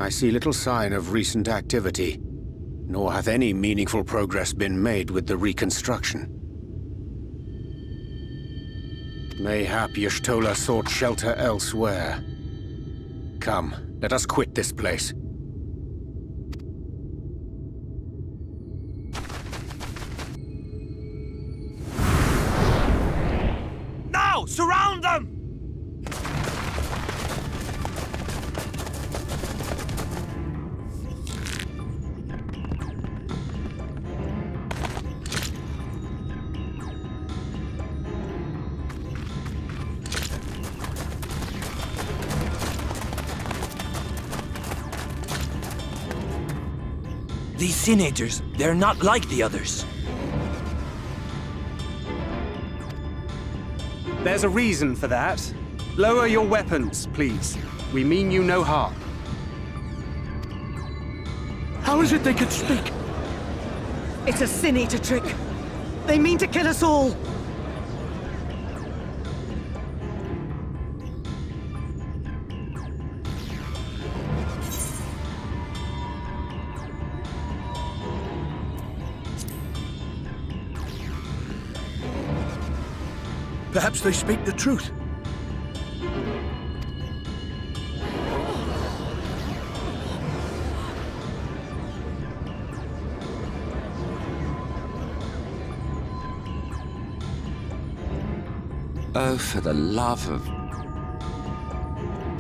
I see little sign of recent activity, nor hath any meaningful progress been made with the reconstruction. Mayhap Y'shtola sought shelter elsewhere. Come, let us quit this place. Now! Surround them! These Senators, they're not like the others. There's a reason for that. Lower your weapons, please. We mean you no harm. How is it they can speak? It's a Sin-Eater trick. They mean to kill us all. Perhaps they speak the truth. Oh, for the love of...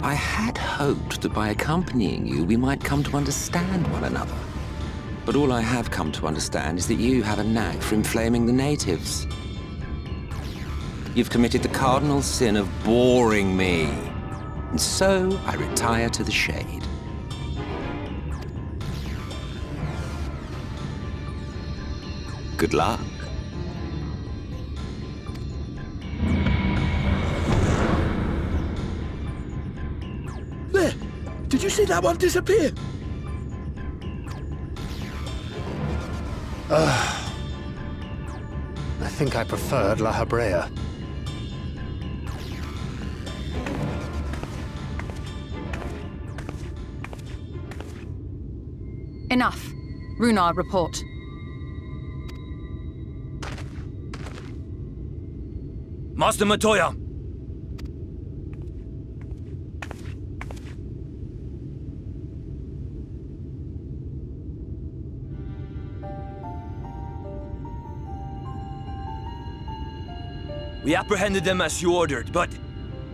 I had hoped that by accompanying you, we might come to understand one another. But all I have come to understand is that you have a knack for inflaming the natives. You've committed the cardinal sin of boring me. And so I retire to the shade. Good luck. There! Did you see that one disappear? I think I preferred La Habrea. Enough. Runard, report. Master Matoya! We apprehended them as you ordered, but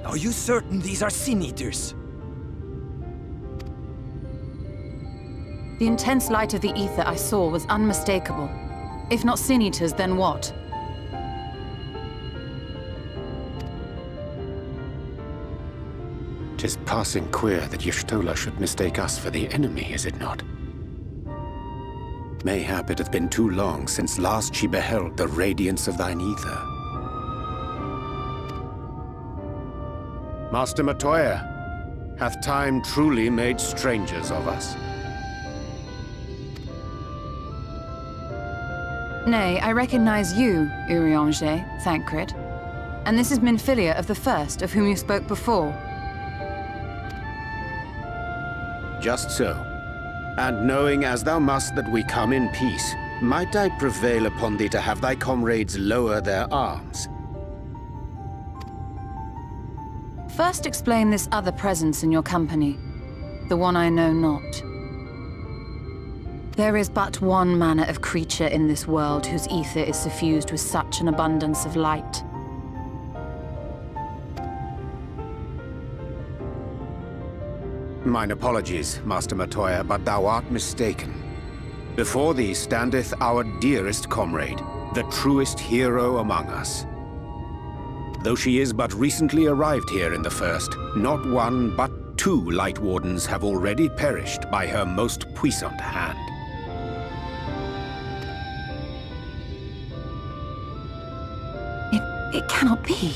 are you certain these are Sin-Eaters? The intense light of the ether I saw was unmistakable. If not Sin-Eaters, then what? "'Tis passing queer that Y'shtola should mistake us for the enemy, is it not? Mayhap it hath been too long since last she beheld the radiance of thine ether. Master Matoya, hath time truly made strangers of us? Nay, I recognize you, Urianger, Thancred. And this is Minfilia of the First, of whom you spoke before. Just so. And knowing as thou must that we come in peace, might I prevail upon thee to have thy comrades lower their arms? First explain this other presence in your company, the one I know not. There is but one manner of creature in this world whose ether is suffused with such an abundance of light. Mine apologies, Master Matoya, but thou art mistaken. Before thee standeth our dearest comrade, the truest hero among us. Though she is but recently arrived here in the First, not one but two Light Wardens have already perished by her most puissant hand. It cannot be.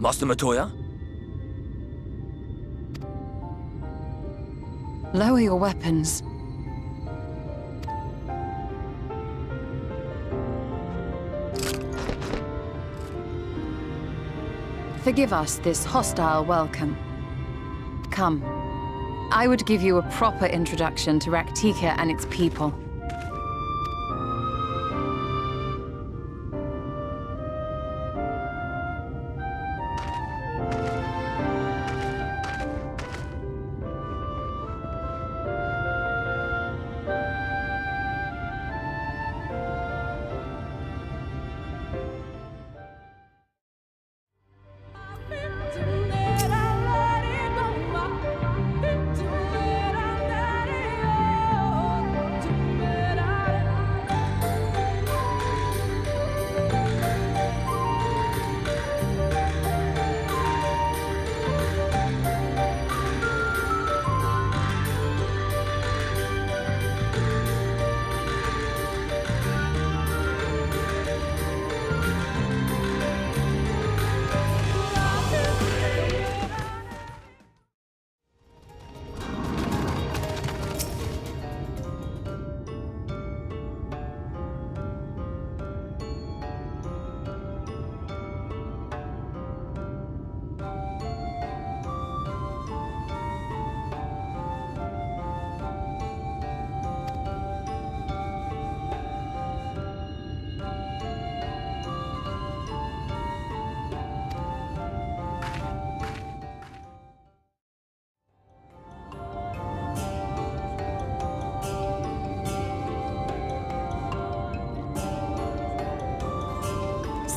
Master Matoya? Lower your weapons. Forgive us this hostile welcome. Come. I would give you a proper introduction to Raktika and its people.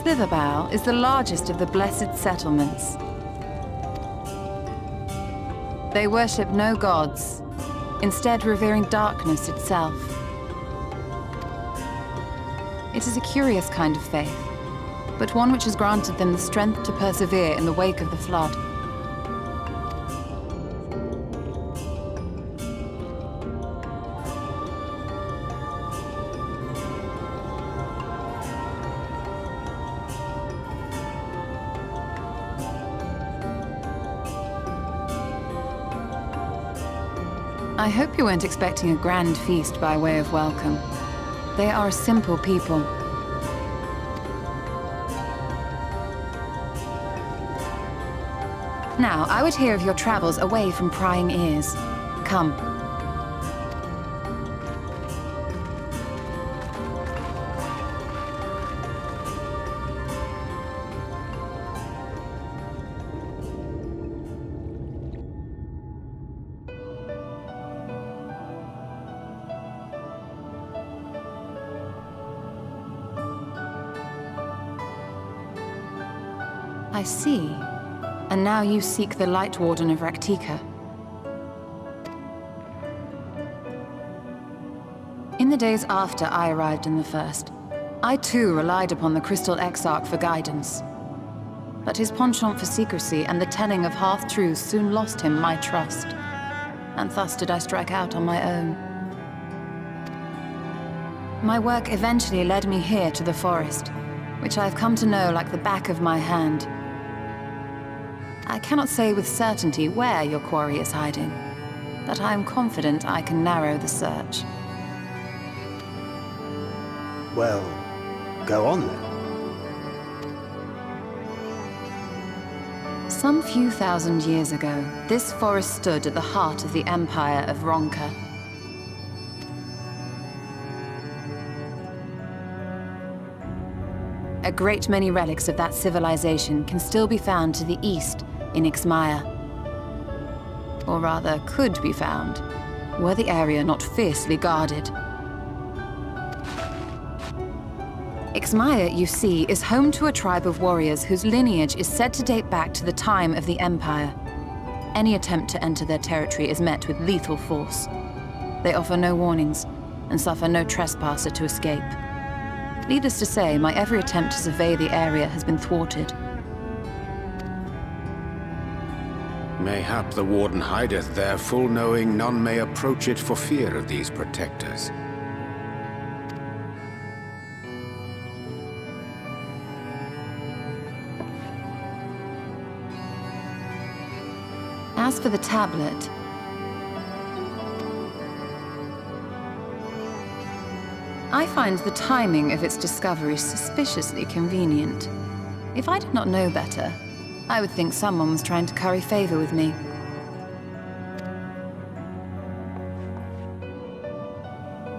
Slitherbow is the largest of the Blessed Settlements. They worship no gods, instead revering darkness itself. It is a curious kind of faith, but one which has granted them the strength to persevere in the wake of the flood. I hope you weren't expecting a grand feast by way of welcome. They are a simple people. Now, I would hear of your travels away from prying ears. Come. I see. And now you seek the Light Warden of Raktika. In the days after I arrived in the First, I too relied upon the Crystal Exarch for guidance. But his penchant for secrecy and the telling of half-truths soon lost him my trust. And thus did I strike out on my own. My work eventually led me here to the forest, which I have come to know like the back of my hand. I cannot say with certainty where your quarry is hiding, but I am confident I can narrow the search. Well, go on then. Some few thousand years ago, this forest stood at the heart of the Empire of Ronka. A great many relics of that civilization can still be found to the east in Ixmaya. Or rather, could be found, were the area not fiercely guarded. Ixmaya, you see, is home to a tribe of warriors whose lineage is said to date back to the time of the Empire. Any attempt to enter their territory is met with lethal force. They offer no warnings, and suffer no trespasser to escape. Needless to say, my every attempt to survey the area has been thwarted. Mayhap the Warden hideth there, full knowing none may approach it for fear of these protectors. As for the tablet... I find the timing of its discovery suspiciously convenient. If I did not know better, I would think someone was trying to curry favor with me.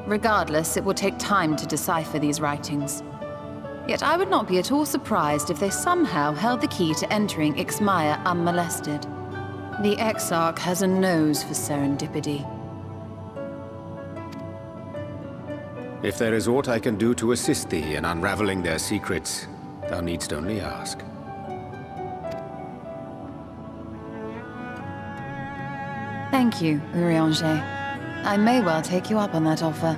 Regardless, it will take time to decipher these writings. Yet I would not be at all surprised if they somehow held the key to entering Ixmaya unmolested. The Exarch has a nose for serendipity. If there is aught I can do to assist thee in unraveling their secrets, thou needst only ask. Thank you, Urianger. I may well take you up on that offer.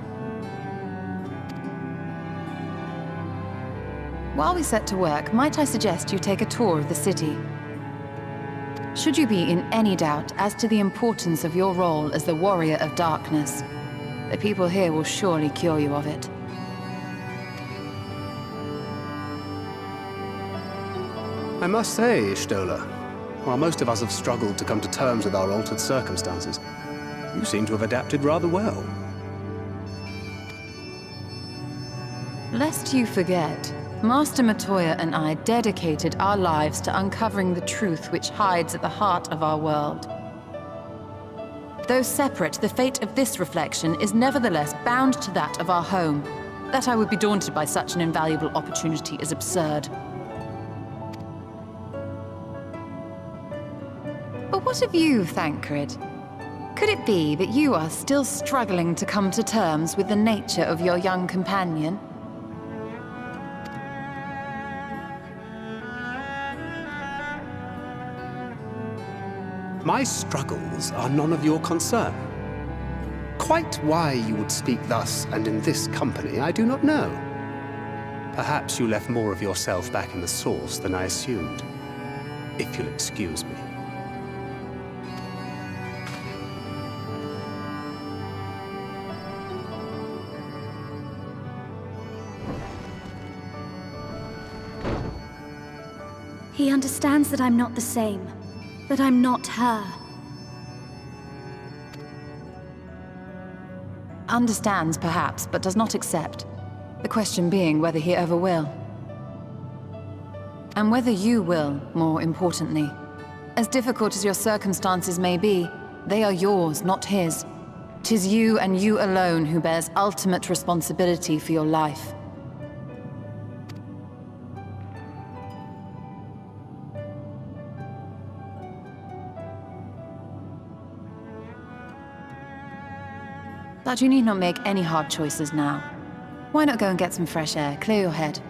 While we set to work, might I suggest you take a tour of the city? Should you be in any doubt as to the importance of your role as the Warrior of Darkness, the people here will surely cure you of it. I must say, Ishtola, while most of us have struggled to come to terms with our altered circumstances, you seem to have adapted rather well. Lest you forget, Master Matoya and I dedicated our lives to uncovering the truth which hides at the heart of our world. Though separate, the fate of this reflection is nevertheless bound to that of our home. That I would be daunted by such an invaluable opportunity is absurd. But what of you, Thancred? Could it be that you are still struggling to come to terms with the nature of your young companion? My struggles are none of your concern. Quite why you would speak thus and in this company, I do not know. Perhaps you left more of yourself back in the source than I assumed. If you'll excuse me. He understands that I'm not the same. That I'm not her. Understands, perhaps, but does not accept. The question being whether he ever will. And whether you will, more importantly. As difficult as your circumstances may be, they are yours, not his. 'Tis you and you alone who bears ultimate responsibility for your life. But you need not make any hard choices now. Why not go and get some fresh air, clear your head?